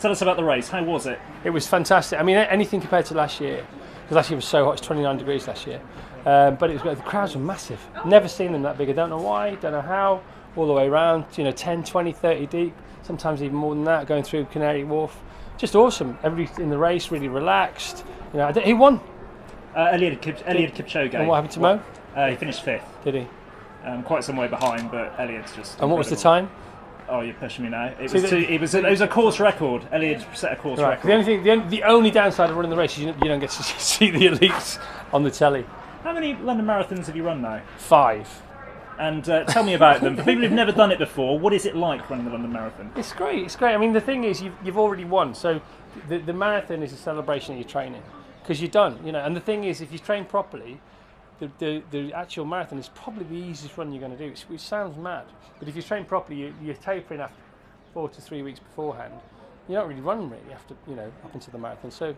Tell us about the race. How was it? It was fantastic. I mean, anything compared to last year, because last year was so hot. It's 29 degrees last year, but it was great. The crowds were massive. Never seen them that big. I don't know why, don't know how. All the way around, 10, 20, 30 deep, sometimes even more than that, going through Canary Wharf. Just awesome. Everybody in the race really relaxed. Who won? Eliud Kipchoge. And what happened to Mo? He finished 5th. Did he? Quite some way behind, but Eliud's just. And what was the time? Oh, you're pushing me now. It was a course record. Eliud set a course record. The only downside of running the race is you don't get to see the elites on the telly. How many London marathons have you run now? 5. And tell me about them. For people who've never done it before, what is it like running the London Marathon? It's great. I mean, the thing is, you've already won. So the marathon is a celebration of your training because you're done. And the thing is, if you train properly, the actual marathon is probably the easiest run you're going to do. Which sounds mad, but if you train properly, you're tapering after 4 to 3 weeks beforehand. You don't really run after up until the marathon. So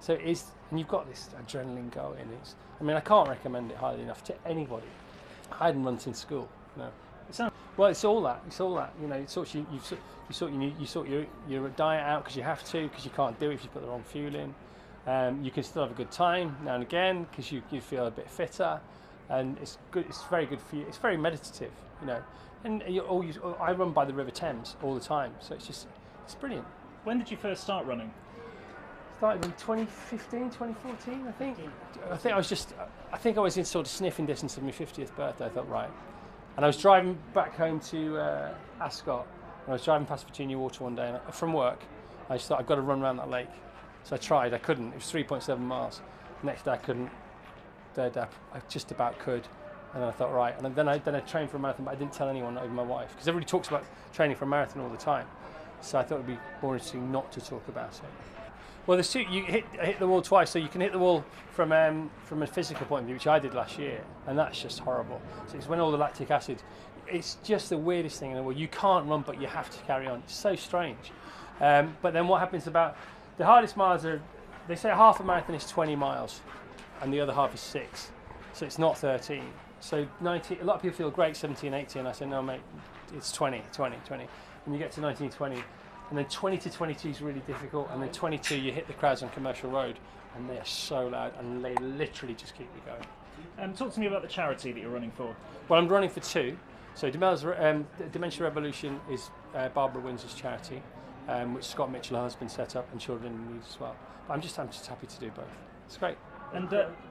it is, and you've got this adrenaline going. I can't recommend it highly enough to anybody. I hadn't run since school. Well, it's all that. You sort your diet out because you have to, because you can't do it if you put the wrong fuel in. You can still have a good time now and again because you feel a bit fitter, and it's good. It's very good for you. It's very meditative, And I run by the River Thames all the time, so it's brilliant. When did you first start running? Started in 2015, 2014, I think. I think I was in sort of sniffing distance of my 50th birthday. I thought, right. And I was driving back home to Ascot, and I was driving past Virginia Water one day from work. I just thought, I've got to run around that lake. So I tried, I couldn't. It was 3.7 miles. Next day I couldn't. Third day I just about could. And then I thought, right. And then I trained for a marathon, but I didn't tell anyone, not even my wife, because everybody talks about training for a marathon all the time. So I thought it would be more interesting not to talk about it. Well, the suit, you hit the wall twice, so you can hit the wall from a physical point of view, which I did last year, and that's just horrible. So it's when all the lactic acid, it's just the weirdest thing in the world. You can't run, but you have to carry on. It's so strange. But then what happens about the hardest miles are, they say half a marathon is 20 miles, and the other half is 6, so it's not 13. So 90, a lot of people feel great 17, 18, and I say, no, mate, it's 20. And you get to 19, 20. And then 20 to 22 is really difficult, and then 22 you hit the crowds on Commercial Road, and they are so loud, and they literally just keep you going. Talk to me about the charity that you're running for. Well, I'm running for 2. So Dementia Revolution is Barbara Windsor's charity, which Scott Mitchell, her husband, set up, and Children in Need as well. But I'm just happy to do both. It's great. And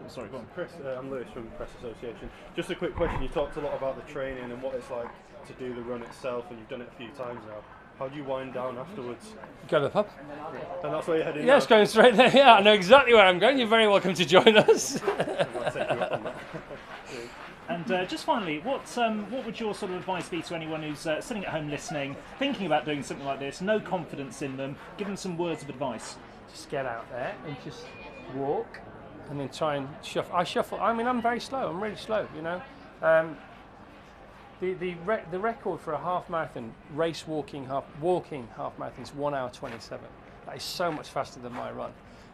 sorry, go on. Chris, I'm Lewis from the Press Association. Just a quick question. You talked a lot about the training and what it's like to do the run itself, and you've done it a few times now. How do you wind down afterwards? Go to the pub. And that's where you're heading. Yes, going straight there. Yeah, I know exactly where I'm going. You're very welcome to join us. I'll take you up on that. And just finally, what would your sort of advice be to anyone who's sitting at home listening, thinking about doing something like this, no confidence in them? Give them some words of advice. Just get out there and just walk, and then try and shuffle. I shuffle. I mean, I'm very slow. I'm really slow. The record for a half marathon, walking half marathon is 1 hour 27. That is so much faster than my run.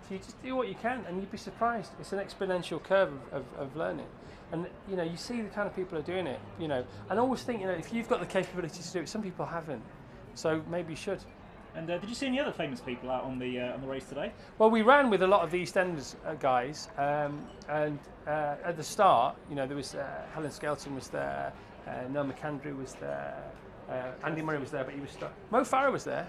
So you just do what you can, and you'd be surprised. It's an exponential curve of learning, and you see the kind of people who are doing it. And I always think if you've got the capability to do it, some people haven't. So maybe you should. And did you see any other famous people out on the race today? Well, we ran with a lot of the EastEnders guys, and at the start, there was Helen Skelton was there. Noel McAndrew was there, Andy Murray was there, but he was stuck. Mo Farah was there,